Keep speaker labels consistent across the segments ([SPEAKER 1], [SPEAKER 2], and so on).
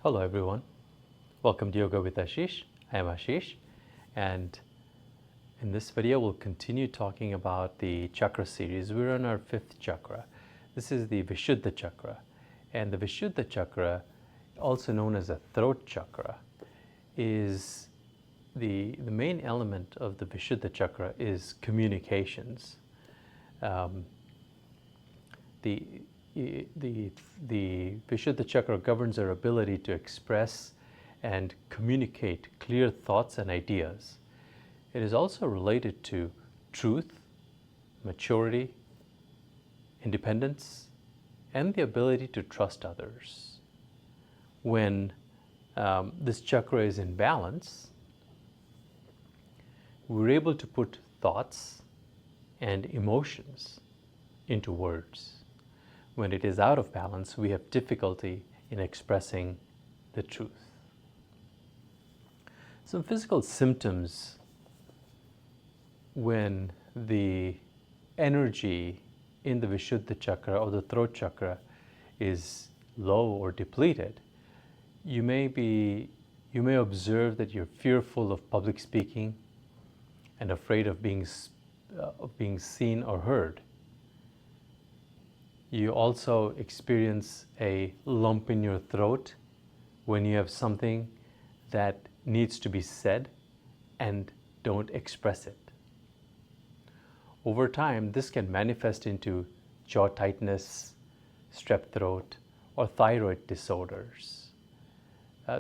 [SPEAKER 1] Hello everyone, welcome to Yoga with Ashish. I am Ashish, and in this video we'll continue talking about the chakra series. We're on our fifth chakra. This is the Vishuddha chakra, and the Vishuddha chakra, also known as the throat chakra, is the main element of the Vishuddha chakra is communications. The Vishuddha chakra governs our ability to express and communicate clear thoughts and ideas. It is also related to truth, maturity, independence, and the ability to trust others. When this chakra is in balance, we're able to put thoughts and emotions into words. When it is out of balance, we have difficulty in expressing the truth. Some physical symptoms when the energy in the Vishuddha chakra or the throat chakra is low or depleted, you may observe that you're fearful of public speaking and afraid of being seen or heard. You also experience a lump in your throat when you have something that needs to be said and don't express it. Over time, this can manifest into jaw tightness, strep throat, or thyroid disorders.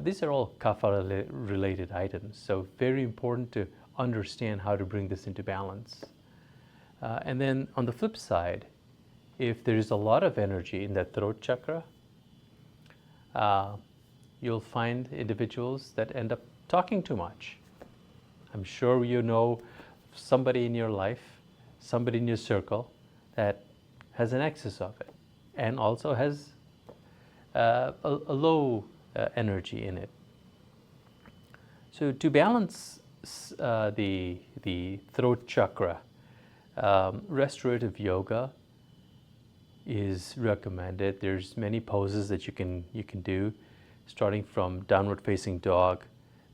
[SPEAKER 1] These are all kapha related items, so very important to understand how to bring this into balance. And then on the flip side, if there is a lot of energy in that throat chakra, you'll find individuals that end up talking too much. I'm sure you know somebody in your life, somebody in your circle that has an excess of it and also has a low energy in it. So to balance the throat chakra, restorative yoga is recommended. There's many poses that you can do, starting from downward facing dog,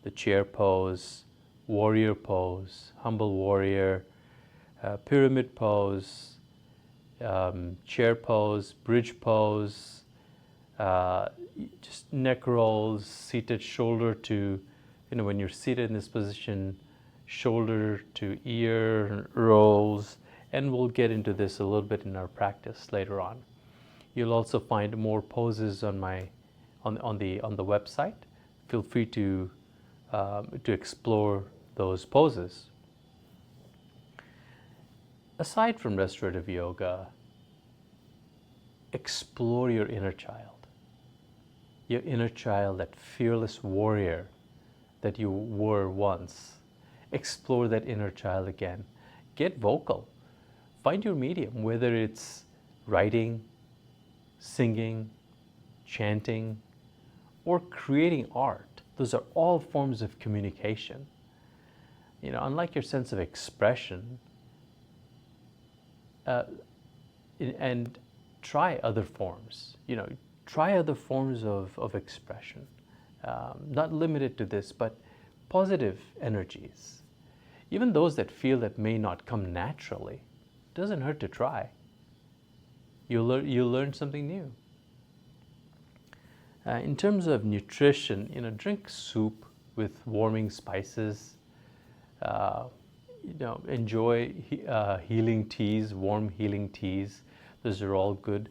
[SPEAKER 1] the chair pose, warrior pose, humble warrior, pyramid pose, chair pose, bridge pose, just neck rolls, seated shoulder to, when you're seated in this position, shoulder to ear rolls. And we'll get into this a little bit in our practice later on. You'll also find more poses on the website. Feel free to explore those poses. Aside from restorative yoga, explore your inner child. Your inner child, that fearless warrior that you were once. Explore that inner child again. Get vocal. Find your medium, whether it's writing, singing, chanting, or creating art. Those are all forms of communication. Unlike your sense of expression, and try other forms. Try other forms of expression. Not limited to this, but positive energies. Even those that feel that may not come naturally. Doesn't hurt to try. You'll learn something new. In terms of nutrition, drink soup with warming spices. Enjoy healing teas, warm healing teas. Those are all good.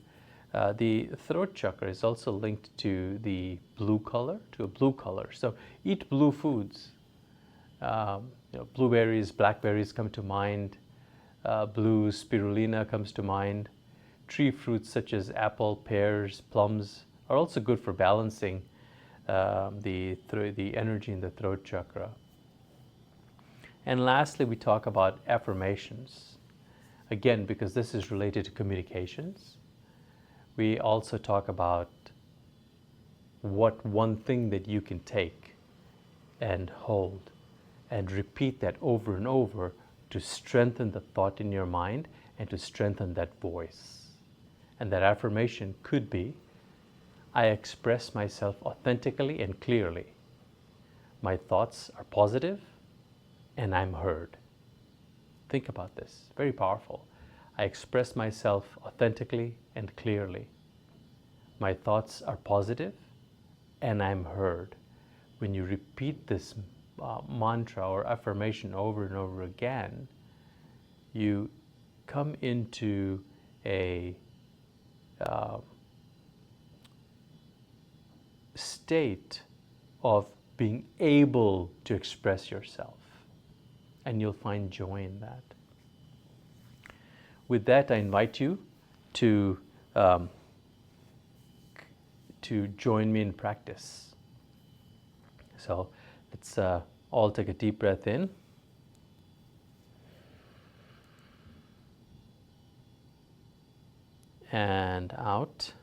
[SPEAKER 1] The throat chakra is also linked to a blue color. So eat blue foods. Blueberries, blackberries come to mind. Blue spirulina comes to mind. Tree fruits such as apple, pears, plums are also good for balancing the energy in the throat chakra. And lastly, we talk about affirmations. Again, because this is related to communications, we also talk about what one thing that you can take and hold and repeat that over and over to strengthen the thought in your mind and to strengthen that voice. And that affirmation could be, I express myself authentically and clearly. My thoughts are positive and I'm heard. Think about this, very powerful. I express myself authentically and clearly. My thoughts are positive and I'm heard. When you repeat this mantra or affirmation over and over again, you come into a state of being able to express yourself, and you'll find joy in that. With that, I invite you to join me in practice. So let's all take a deep breath in. And out.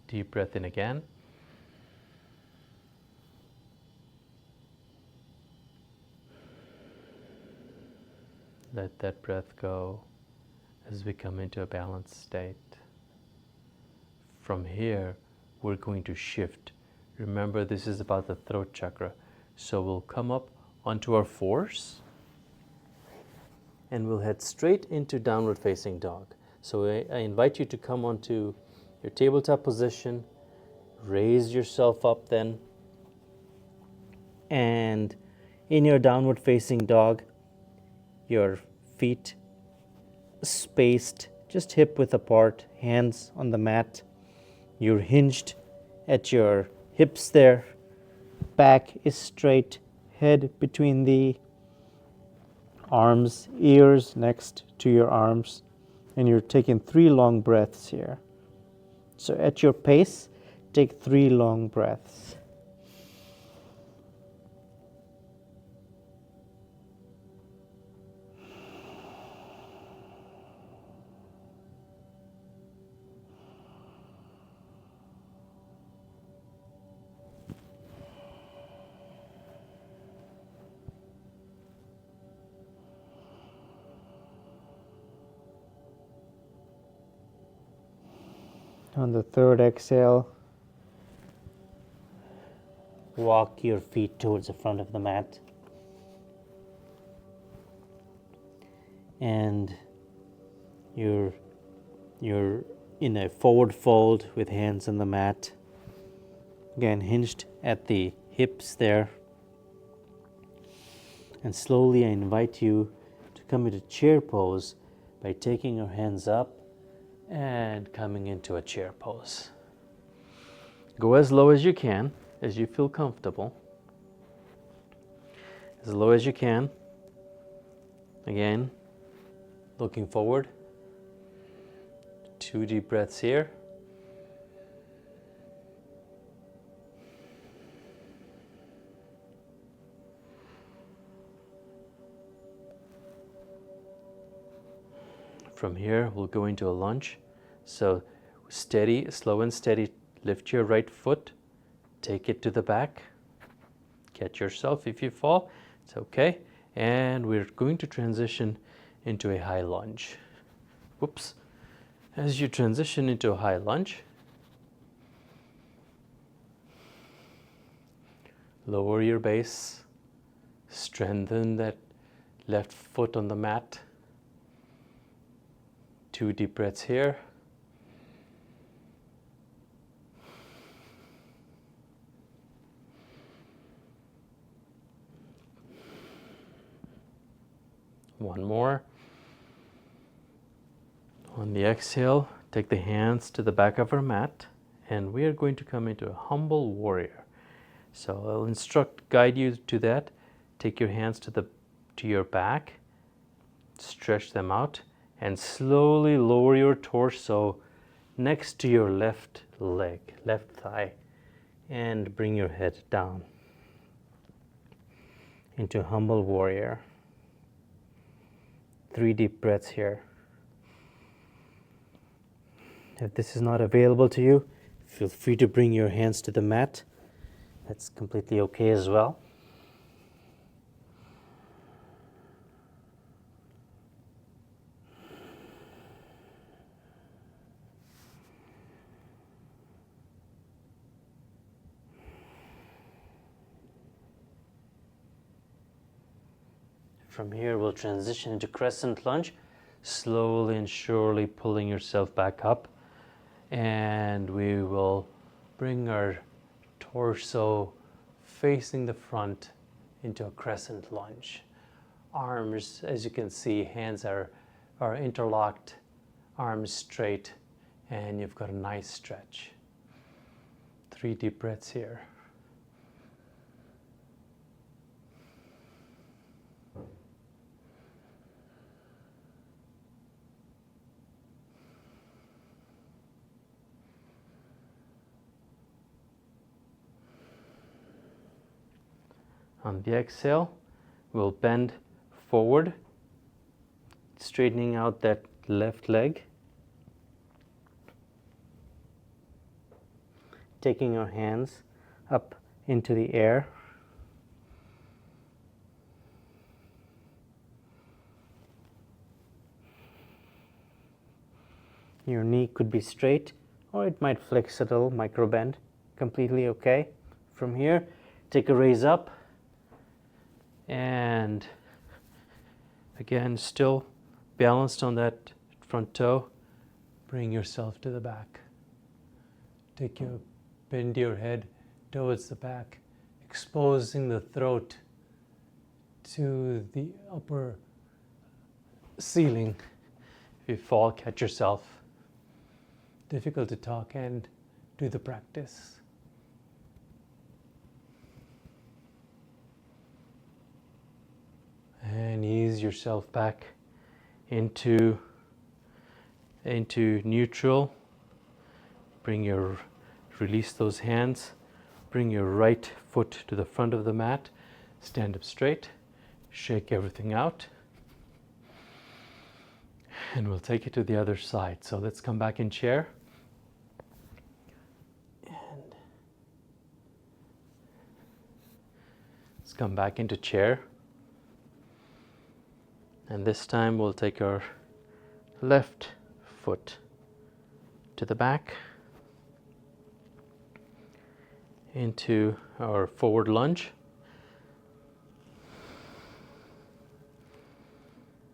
[SPEAKER 1] Deep breath in again. Let that breath go as we come into a balanced state. From here, we're going to shift. Remember, this is about the throat chakra. So we'll come up onto our fours and we'll head straight into downward facing dog. So I invite you to come onto your tabletop position, raise yourself up then, and in your downward facing dog, your feet spaced, just hip width apart, hands on the mat. You're hinged at your hips there. Back is straight, head between the arms, ears next to your arms, and you're taking 3 long breaths here. So at your pace, take 3 long breaths. On the third exhale, walk your feet towards the front of the mat. And you're in a forward fold with hands on the mat. Again, hinged at the hips there. And slowly I invite you to come into chair pose by taking your hands up and coming into a chair pose. Go as low as you can, as you feel comfortable. As low as you can. Again, looking forward. 2 deep breaths here. From here, we'll go into a lunge. So steady, slow and steady, lift your right foot, take it to the back. Catch yourself if you fall, it's okay. And we're going to transition into a high lunge. Whoops. As you transition into a high lunge, lower your base, strengthen that left foot on the mat. 2 deep breaths here. One more. On the exhale, take the hands to the back of our mat, and we are going to come into a humble warrior. So I'll guide you to that. Take your hands to your back, stretch them out, and slowly lower your torso next to your left leg, left thigh, and bring your head down into humble warrior. 3 deep breaths here. If this is not available to you, feel free to bring your hands to the mat. That's completely okay as well. From here, we'll transition into crescent lunge, slowly and surely pulling yourself back up. And we will bring our torso facing the front into a crescent lunge. Arms, as you can see, hands are interlocked, arms straight, and you've got a nice stretch. 3 deep breaths here. On the exhale, we'll bend forward, straightening out that left leg. Taking our hands up into the air. Your knee could be straight, or it might flex a little, micro bend. Completely okay. From here, take a raise up. And again, still balanced on that front toe. Bring yourself to the back. Bend your head towards the back, exposing the throat to the upper ceiling. If you fall, catch yourself. Difficult to talk and do the practice. And ease yourself back into neutral. Release those hands. Bring your right foot to the front of the mat. Stand up straight. Shake everything out. And we'll take it to the other side. So let's come back in chair. And let's come back into chair. And this time we'll take our left foot to the back into our forward lunge.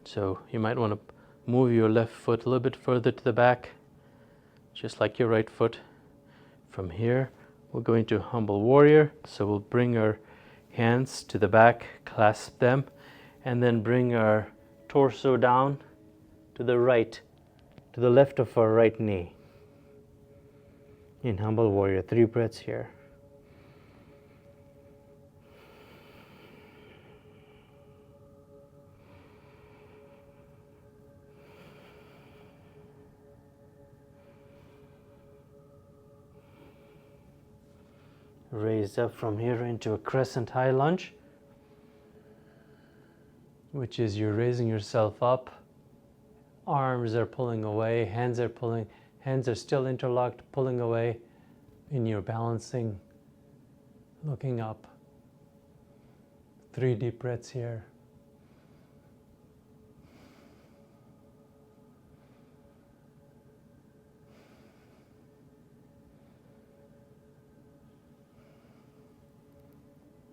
[SPEAKER 1] So you might want to move your left foot a little bit further to the back, just like your right foot. From here, we'll go into humble warrior. So we'll bring our hands to the back, clasp them, and then bring our torso down to the right, to the left of our right knee. In humble warrior, 3 breaths here. Raise up from here into a crescent high lunge, which is you're raising yourself up, arms are pulling away, hands are still interlocked, pulling away, and you're balancing, looking up. 3 deep breaths here.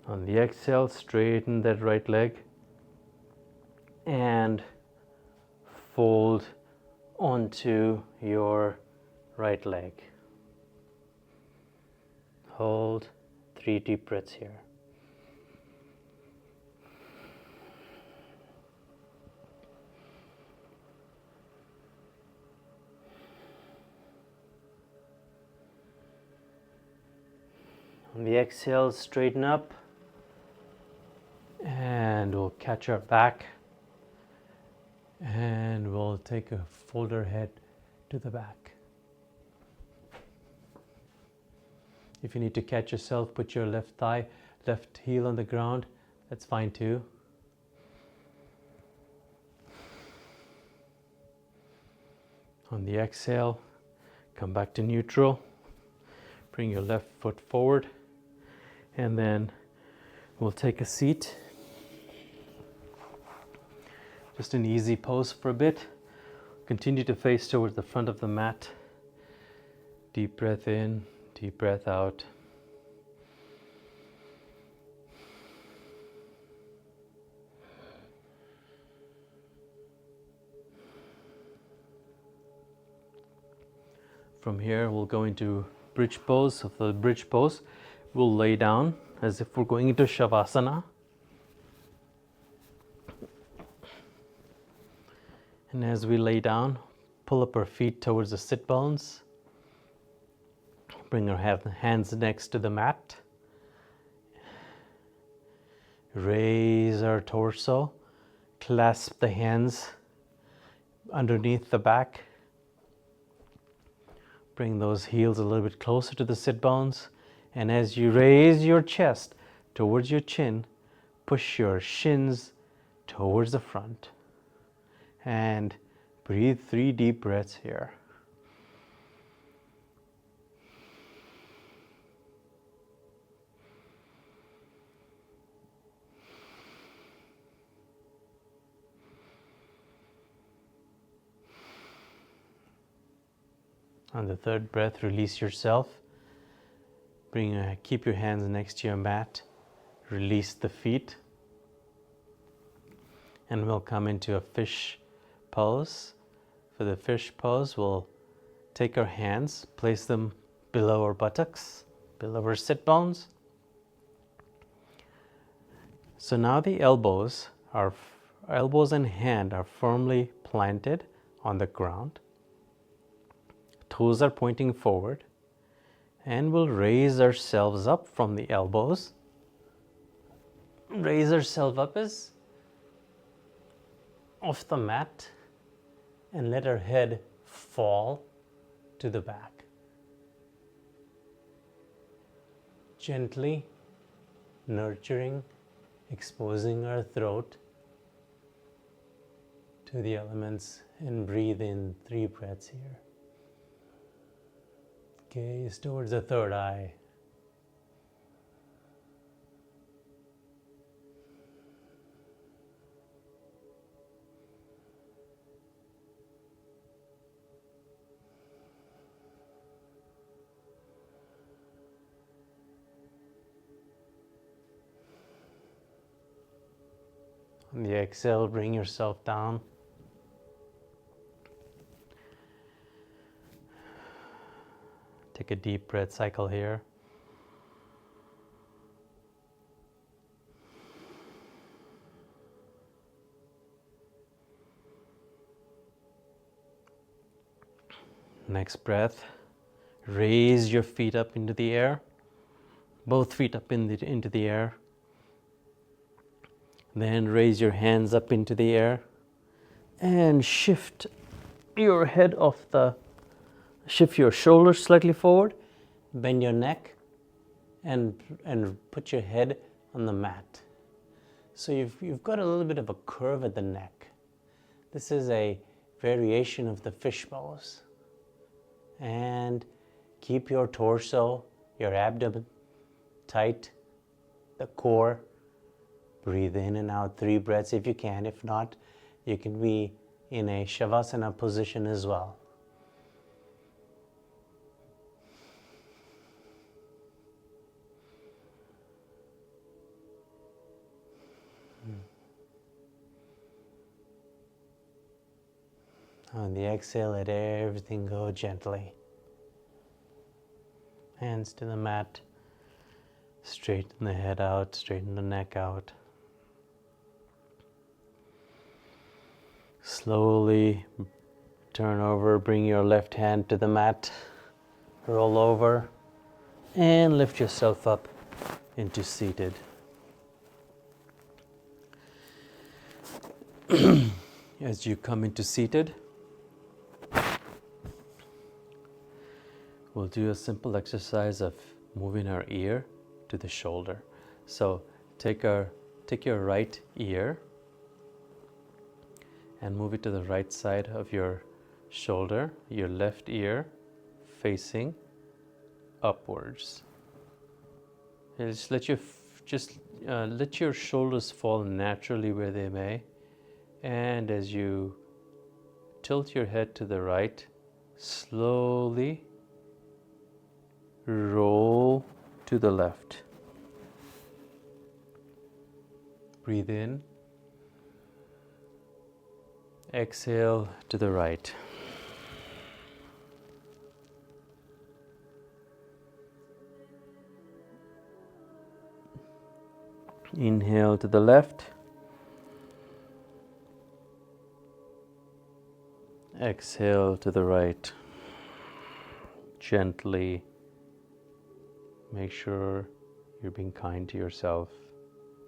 [SPEAKER 1] On the exhale, straighten that right leg and fold onto your right leg. Hold 3 deep breaths here. On the exhale, straighten up. And we'll catch our back and we'll take a folder head to the back. If you need to catch yourself, put your left heel on the ground. That's fine too. On the exhale, come back to neutral. Bring your left foot forward and then we'll take a seat. Just an easy pose for a bit. Continue to face towards the front of the mat. Deep breath in, deep breath out. From here, we'll go into bridge pose. So for the bridge pose, we'll lay down as if we're going into Shavasana. And as we lay down, pull up our feet towards the sit bones. Bring our hands next to the mat. Raise our torso. Clasp the hands underneath the back. Bring those heels a little bit closer to the sit bones. And as you raise your chest towards your chin, push your shins towards the front. And breathe 3 deep breaths here. On the third breath, release yourself. Keep your hands next to your mat. Release the feet. And we'll come into a fish pose. For the fish pose, we'll take our hands, place them below our buttocks, below our sit bones. So now the elbows and hand are firmly planted on the ground. Toes are pointing forward, and we'll raise ourselves up from the elbows. Raise ourselves up as off the mat and let our head fall to the back. Gently nurturing, exposing our throat to the elements, and breathe in 3 breaths here. Gaze towards the third eye. On the exhale, bring yourself down. Take a deep breath cycle here. Next breath, raise your feet up into the air. Both feet up into the air. Then raise your hands up into the air and shift your head shift your shoulders slightly forward, bend your neck, and put your head on the mat. So you've got a little bit of a curve at the neck. This is a variation of the fish pose. And keep your torso, your abdomen tight, the core. Breathe in and out 3 breaths if you can. If not, you can be in a Shavasana position as well. On the exhale, let everything go gently. Hands to the mat. Straighten the head out, straighten the neck out. Slowly turn over, bring your left hand to the mat, roll over, and lift yourself up into seated. As you come into seated, we'll do a simple exercise of moving our ear to the shoulder. So take your right ear and move it to the right side of your shoulder, your left ear facing upwards. And just let your shoulders fall naturally where they may. And as you tilt your head to the right, slowly roll to the left. Breathe in. Exhale to the right. Inhale to the left. Exhale to the right. Gently make sure you're being kind to yourself.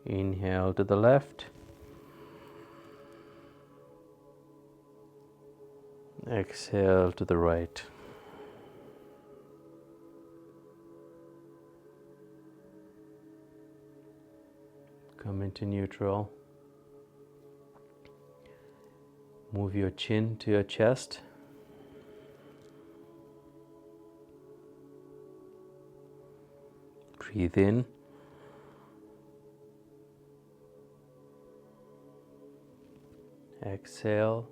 [SPEAKER 1] Inhale to the left. Exhale to the right. Come into neutral. Move your chin to your chest. Breathe in. Exhale.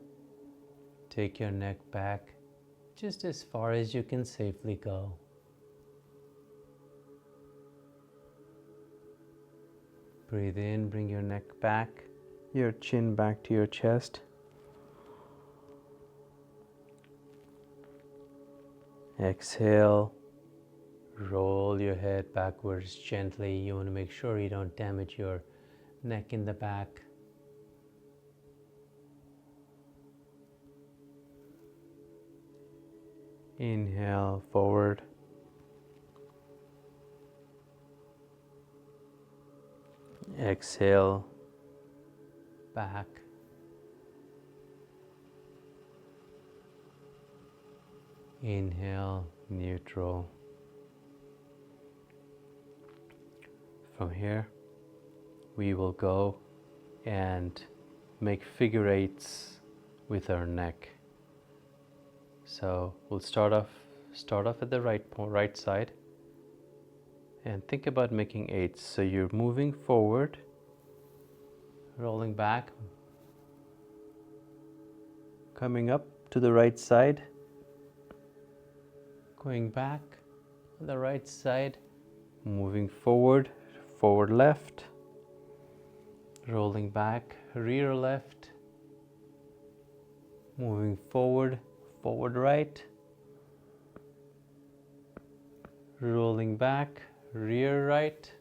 [SPEAKER 1] Take your neck back just as far as you can safely go. Breathe in, bring your neck back, your chin back to your chest. Exhale, roll your head backwards gently. You want to make sure you don't damage your neck in the back. Inhale, forward. Exhale, back. Inhale, neutral. From here, we will go and make figure eights with our neck. So we'll start off at the right side, and think about making eights. So you're moving forward, rolling back, coming up to the right side, going back on the right side, moving forward, forward left, rolling back, rear left, moving forward, forward right, rolling back, rear right,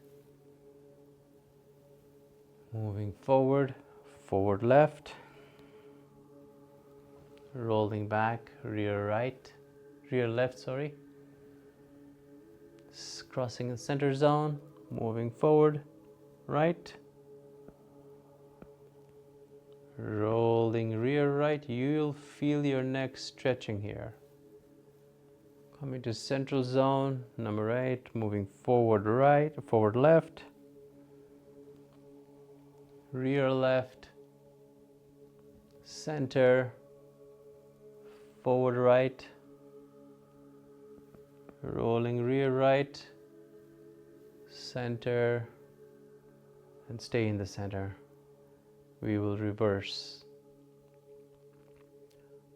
[SPEAKER 1] moving forward, forward left, rolling back, rear left, sorry, crossing the center zone, moving forward, right, rolling rear right. You'll feel your neck stretching here. Coming to central zone, number 8, moving forward right, forward left, rear left, center, forward right, rolling rear right, center, and stay in the center. We will reverse.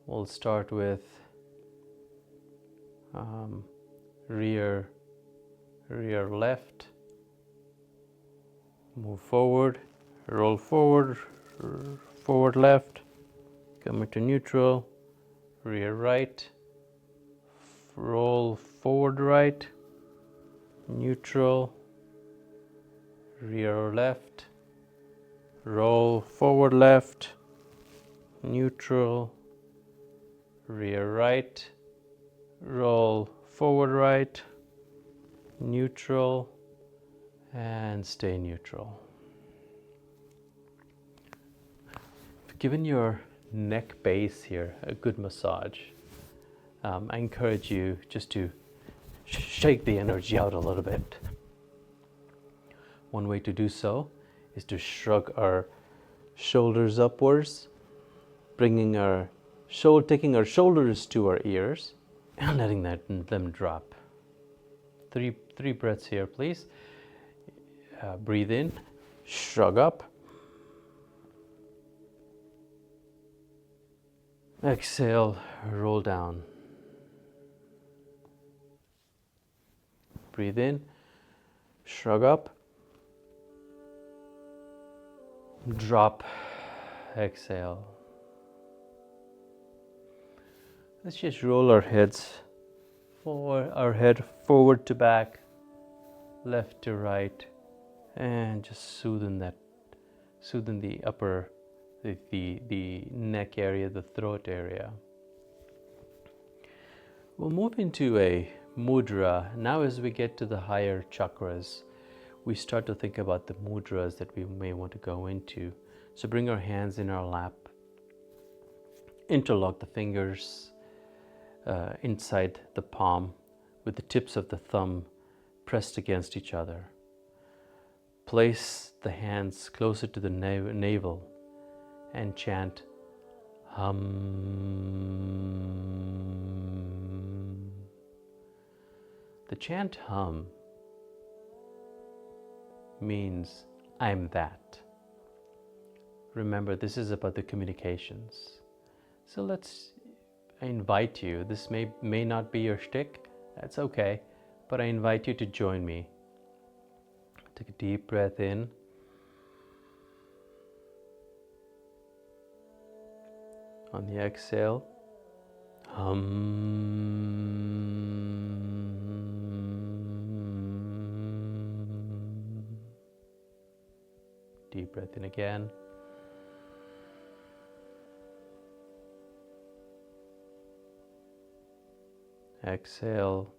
[SPEAKER 1] We'll start with rear left, move forward, roll forward, forward left, come into neutral, rear right, roll forward right, neutral, rear left, roll forward left, neutral, rear right, roll forward right, neutral, and stay neutral. Given your neck base here a good massage, I encourage you just to shake the energy out a little bit. One way to do so is to shrug our shoulders upwards, taking our shoulders to our ears and letting them drop. Three breaths here, please. Breathe in, shrug up. Exhale, roll down. Breathe in, shrug up. Drop, exhale. Let's just roll our heads forward, our head forward to back, left to right, And just soothing the upper, the neck area, the throat area. We'll move into a mudra. Now as we get to the higher chakras, we start to think about the mudras that we may want to go into. So bring our hands in our lap, interlock the fingers inside the palm with the tips of the thumb pressed against each other. Place the hands closer to the navel and chant Hum. The chant Hum means I'm that. Remember, this is about the communications. So I invite you, this may not be your shtick, that's okay, but I invite you to join me. Take a deep breath in. On the exhale, hum. Deep breath in again. Exhale,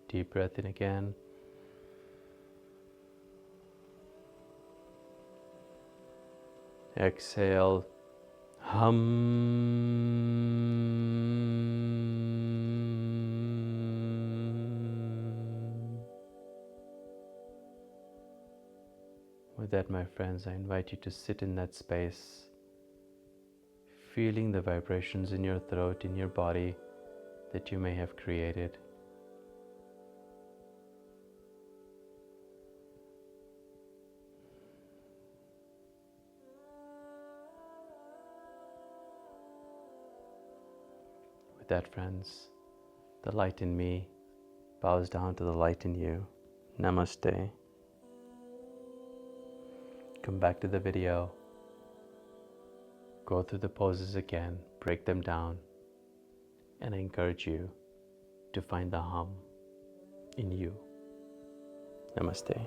[SPEAKER 1] deep breath in again. Exhale, With that, my friends, I invite you to sit in that space, feeling the vibrations in your throat, in your body that you may have created. With that, friends, the light in me bows down to the light in you. Namaste. Come back to the video, go through the poses again, break them down, and I encourage you to find the hum in you. Namaste.